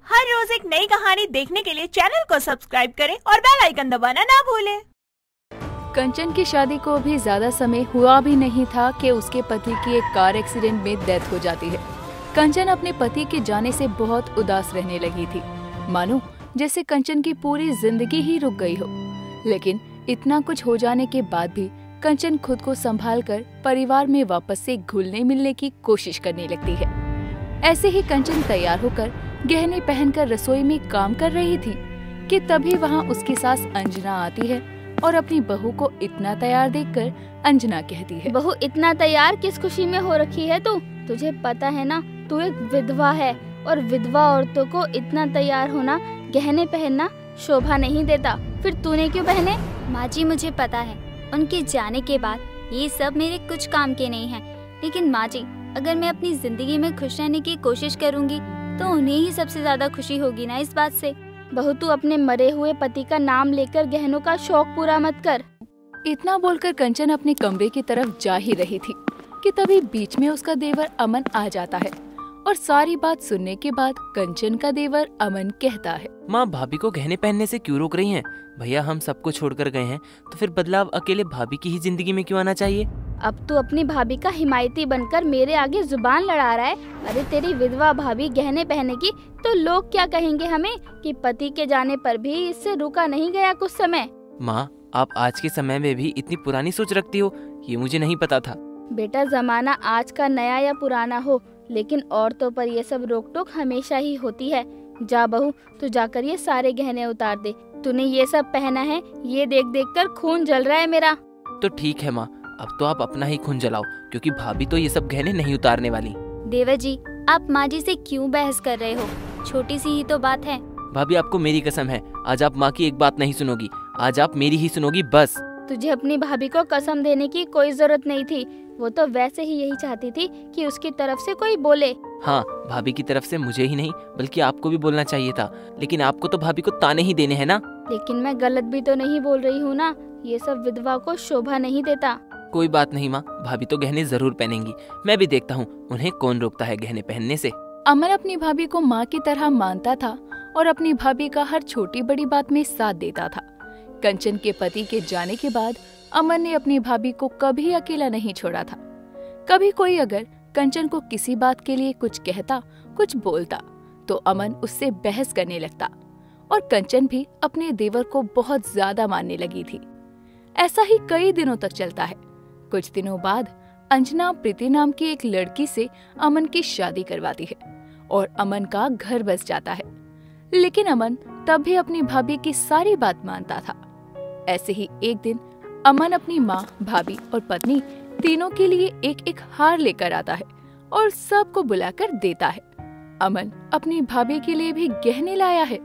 हर रोज एक नई कहानी देखने के लिए चैनल को सब्सक्राइब करें और बेल आइकन दबाना ना भूलें। कंचन की शादी को अभी ज्यादा समय हुआ भी नहीं था कि उसके पति की एक कार एक्सीडेंट में डेथ हो जाती है। कंचन अपने पति के जाने से बहुत उदास रहने लगी थी, मानो जैसे कंचन की पूरी जिंदगी ही रुक गई हो। लेकिन इतना कुछ हो जाने के बाद भी कंचन खुद को संभालकर परिवार में वापस से घुलने मिलने की कोशिश करने लगती है। ऐसे ही कंचन तैयार होकर गहने पहनकर रसोई में काम कर रही थी कि तभी वहाँ उसकी सास अंजना आती है और अपनी बहू को इतना तैयार देखकर अंजना कहती है, बहू इतना तैयार किस खुशी में हो रखी है तू? तुझे पता है ना तू एक विधवा है और विधवा औरतों को इतना तैयार होना, गहने पहनना शोभा नहीं देता। फिर तूने क्यों पहने? माँ जी मुझे पता है उनके जाने के बाद ये सब मेरे कुछ काम के नहीं है, लेकिन माँ जी अगर मैं अपनी जिंदगी में खुश रहने की कोशिश करूँगी तो उन्हें ही सबसे ज्यादा खुशी होगी ना इस बात से। बहू तू अपने मरे हुए पति का नाम लेकर गहनों का शौक पूरा मत कर। इतना बोलकर कंचन अपने कमरे की तरफ जा ही रही थी कि तभी बीच में उसका देवर अमन आ जाता है और सारी बात सुनने के बाद कंचन का देवर अमन कहता है, माँ भाभी को गहने पहनने से क्यों रोक रही हैं? भैया हम सबको छोड़कर गए हैं तो फिर बदलाव अकेले भाभी की ही जिंदगी में क्यों आना चाहिए? अब तू अपनी भाभी का हिमायती बनकर मेरे आगे जुबान लड़ा रहा है। अरे तेरी विधवा भाभी गहने पहनेगी तो लोग क्या कहेंगे हमें कि पति के जाने पर भी इससे रुका नहीं गया कुछ समय। माँ आप आज के समय में भी इतनी पुरानी सोच रखती हो, ये मुझे नहीं पता था। बेटा जमाना आज का नया या पुराना हो, लेकिन औरतों पर ये सब रोक टोक हमेशा ही होती है। जा बहू तू जाकर ये सारे गहने उतार दे। तूने ये सब पहना है, ये देख देख कर खून जल रहा है मेरा। तो ठीक है माँ, अब तो आप अपना ही खून जलाओ क्योंकि भाभी तो ये सब गहने नहीं उतारने वाली। देवर जी आप माँ जी से क्यों बहस कर रहे हो? छोटी सी ही तो बात है। भाभी आपको मेरी कसम है, आज आप माँ की एक बात नहीं सुनोगी, आज आप मेरी ही सुनोगी बस। तुझे अपनी भाभी को कसम देने की कोई जरूरत नहीं थी, वो तो वैसे ही यही चाहती थी कि उसकी तरफ से कोई बोले। हाँ भाभी की तरफ से मुझे ही नहीं बल्कि आपको भी बोलना चाहिए था, लेकिन आपको तो भाभी को ताने ही देने हैं ना। लेकिन मैं गलत भी तो नहीं बोल रही हूँ ना, ये सब विधवा को शोभा नहीं देता। कोई बात नहीं माँ, भाभी तो गहने जरूर पहनेंगी, मैं भी देखता हूँ उन्हें कौन रोकता है गहने पहनने से। अमन अपनी भाभी को माँ की तरह मानता था और अपनी भाभी का हर छोटी बड़ी बात में साथ देता था। कंचन के पति के जाने के बाद अमन ने अपनी भाभी को कभी अकेला नहीं छोड़ा था। कभी कोई अगर कंचन को किसी बात के लिए कुछ कहता, कुछ बोलता तो अमन उससे बहस करने लगता और कंचन भी अपने देवर को बहुत ज्यादा मानने लगी थी। ऐसा ही कई दिनों तक चलता है। कुछ दिनों बाद अंजना प्रीति नाम की एक लड़की से अमन की शादी करवाती है और अमन का घर बस जाता है। लेकिन अमन तब भी अपनी भाभी की सारी बात मानता था। ऐसे ही एक दिन अमन अपनी माँ, भाभी और पत्नी तीनों के लिए एक एक हार लेकर आता है और सबको बुलाकर देता है। अमन अपनी भाभी के लिए भी गहने लाया है।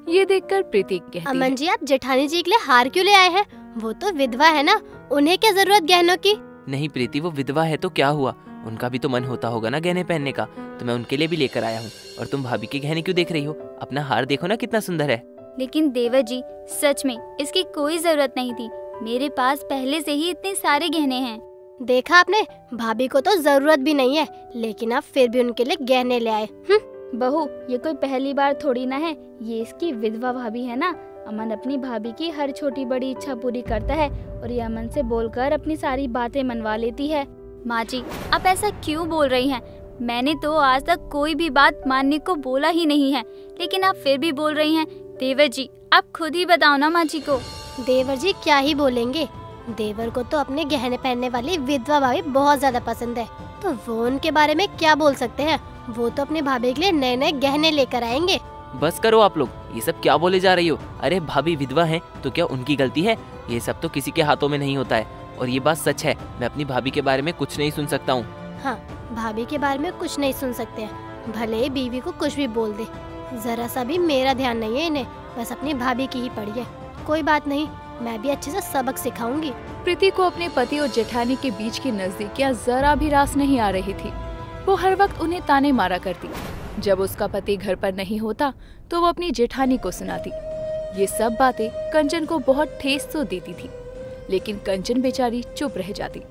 ये देखकर प्रीति कहती है, अमन जी आप जेठानी जी के लिए हार क्यों ले आए हैं? वो तो विधवा है ना, उन्हें क्या जरूरत गहनों की? नहीं प्रीति, वो विधवा है तो क्या हुआ, उनका भी तो मन होता होगा ना गहने पहनने का, तो मैं उनके लिए भी लेकर आया हूँ। और तुम भाभी के गहने क्यों देख रही हो? अपना हार देखो ना कितना सुंदर है। लेकिन देवर जी सच में इसकी कोई जरूरत नहीं थी, मेरे पास पहले से ही इतने सारे गहने हैं। देखा आपने, भाभी को तो जरूरत भी नहीं है, लेकिन आप फिर भी उनके लिए गहने ले आए। बहू ये कोई पहली बार थोड़ी ना है, ये इसकी विधवा भाभी है ना। अमन अपनी भाभी की हर छोटी बड़ी इच्छा पूरी करता है और ये अमन से बोलकर अपनी सारी बातें मनवा लेती है। माँ जी आप ऐसा क्यों बोल रही हैं? मैंने तो आज तक कोई भी बात मानने को बोला ही नहीं है, लेकिन आप फिर भी बोल रही हैं। देवर जी आप खुद ही बताओ ना माँ जी को। देवर जी क्या ही बोलेंगे, देवर को तो अपने गहने पहनने वाली विधवा भाभी बहुत ज्यादा पसंद है, तो वो उनके बारे में क्या बोल सकते हैं? वो तो अपने भाभी के लिए नए नए गहने लेकर आएंगे। बस करो आप लोग, ये सब क्या बोले जा रही हो? अरे भाभी विधवा है तो क्या उनकी गलती है? ये सब तो किसी के हाथों में नहीं होता है और ये बात सच है, मैं अपनी भाभी के बारे में कुछ नहीं सुन सकता हूँ। हाँ भाभी के बारे में कुछ नहीं सुन सकते हैं, भले बीवी को कुछ भी बोल दे, जरा सा भी मेरा ध्यान नहीं है इन्हें, बस अपनी भाभी की ही पड़ी है। कोई बात नहीं, मैं भी अच्छे से सबक सिखाऊंगी। प्रीति को अपने पति और जेठानी के बीच की नजदीकियां जरा भी रास नहीं आ रही थी। वो हर वक्त उन्हें ताने मारा करती। जब उसका पति घर पर नहीं होता तो वो अपनी जेठानी को सुनाती। ये सब बातें कंचन को बहुत ठेस तो देती थी, लेकिन कंचन बेचारी चुप रह जाती।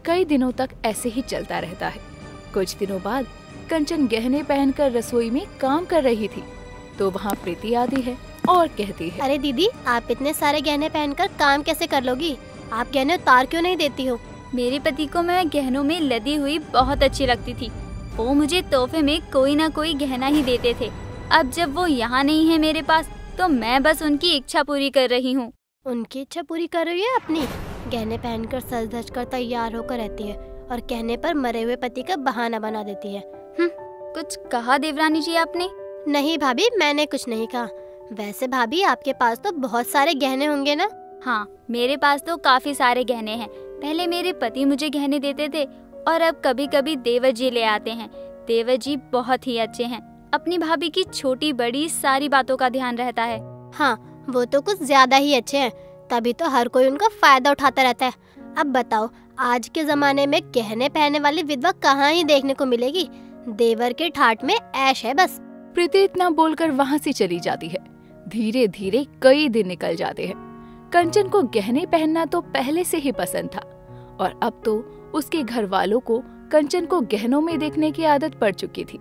कई दिनों तक ऐसे ही चलता रहता है। कुछ दिनों बाद कंचन गहने पहनकर रसोई में काम कर रही थी। तो वहाँ प्रीति आती है और कहती है, अरे दीदी, आप इतने सारे गहने पहनकर काम कैसे कर लोगी? आप गहने उतार क्यों नहीं देती हो? मेरे पति को मैं गहनों में लदी हुई बहुत अच्छी लगती थी। वो मुझे तोहफे में कोई ना कोई गहना ही देते थे। अब जब वो यहाँ नहीं है मेरे पास, तो मैं बस उनकी इच्छा पूरी कर रही हूँ। उनकी इच्छा पूरी कर रही है अपनी? गहने पहनकर सज धज कर तैयार होकर रहती है और कहने पर मरे हुए पति का बहाना बना देती है। कुछ कहा देवरानी जी आपने? नहीं भाभी, मैंने कुछ नहीं कहा। वैसे भाभी, आपके पास तो बहुत सारे गहने होंगे ना? हाँ, मेरे पास तो काफी सारे गहने हैं। पहले मेरे पति मुझे गहने देते थे और अब कभी कभी देवर जी ले आते हैं। देवर जी बहुत ही अच्छे हैं। अपनी भाभी की छोटी बड़ी सारी बातों का ध्यान रहता है। हाँ, वो तो कुछ ज्यादा ही अच्छे हैं, तभी तो हर कोई उनका फायदा उठाता रहता है। अब बताओ, आज के जमाने में गहने पहनने वाली विधवा कहाँ ही देखने को मिलेगी? देवर के ठाट में ऐश है बस। प्रीति इतना बोलकर वहाँ से चली जाती है। धीरे धीरे कई दिन निकल जाते हैं। कंचन को गहने पहनना तो पहले से ही पसंद था और अब तो उसके घर वालों को कंचन को गहनों में देखने की आदत पड़ चुकी थी।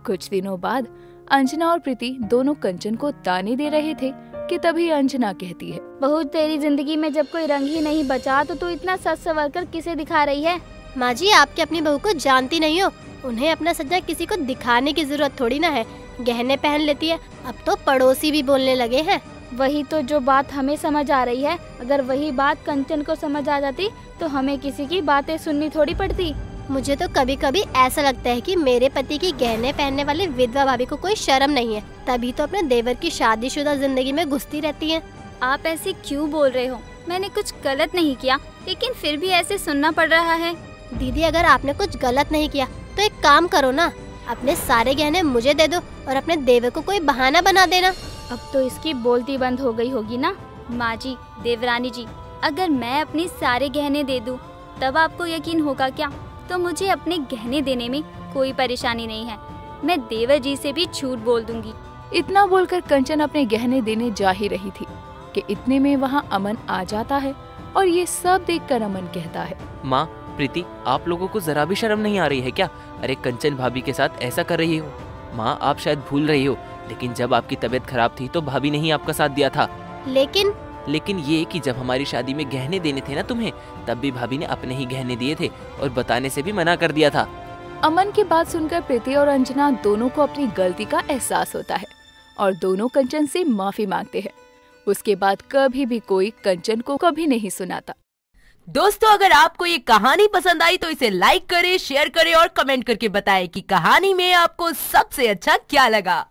कुछ दिनों बाद अंजना और प्रीति दोनों कंचन को ताने दे रहे थे कि तभी अंजना कहती है, बहू, तेरी जिंदगी में जब कोई रंग ही नहीं बचा तो तू इतना सज संवर कर किसे दिखा रही है? माँ जी, आपके अपनी बहू को जानती नहीं हो। उन्हें अपना सज्जा किसी को दिखाने की जरूरत थोड़ी ना है। गहने पहन लेती है, अब तो पड़ोसी भी बोलने लगे हैं। वही तो जो बात हमें समझ आ रही है। अगर वही बात कंचन को समझ आ जाती तो हमें किसी की बातें सुननी थोड़ी पड़ती। मुझे तो कभी कभी ऐसा लगता है कि मेरे पति की गहने पहनने वाली विधवा भाभी को कोई शर्म नहीं है, तभी तो अपने देवर की शादीशुदा जिंदगी में घुसती रहती है। आप ऐसे क्यों बोल रहे हो? मैंने कुछ गलत नहीं किया, लेकिन फिर भी ऐसे सुनना पड़ रहा है। दीदी, अगर आपने कुछ गलत नहीं किया तो एक काम करो ना, अपने सारे गहने मुझे दे दो और अपने देवर को कोई बहाना बना देना। अब तो इसकी बोलती बंद हो गई होगी ना? माँ जी, देवरानी जी, अगर मैं अपने सारे गहने दे दूं, तब आपको यकीन होगा क्या? तो मुझे अपने गहने देने में कोई परेशानी नहीं है। मैं देवर जी से भी झूठ बोल दूंगी। इतना बोलकर कंचन अपने गहने देने जा ही रही थी कि इतने में वहाँ अमन आ जाता है और ये सब देखकर अमन कहता है, माँ, प्रीति, आप लोगों को जरा भी शर्म नहीं आ रही है क्या? अरे कंचन भाभी के साथ ऐसा कर रही हो। माँ, आप शायद भूल रही हो, लेकिन जब आपकी तबीयत खराब थी तो भाभी ने ही आपका साथ दिया था। लेकिन ये कि जब हमारी शादी में गहने देने थे ना तुम्हें, तब भी भाभी ने अपने ही गहने दिए थे और बताने से भी मना कर दिया था। अमन की बात सुनकर प्रीति और अंजना दोनों को अपनी गलती का एहसास होता है और दोनों कंचन से माफी मांगते हैं। उसके बाद कभी भी कोई कंचन को कभी नहीं सुनाता। दोस्तों, अगर आपको ये कहानी पसंद आई तो इसे लाइक करें, शेयर करें और कमेंट करके बताएं कि कहानी में आपको सबसे अच्छा क्या लगा।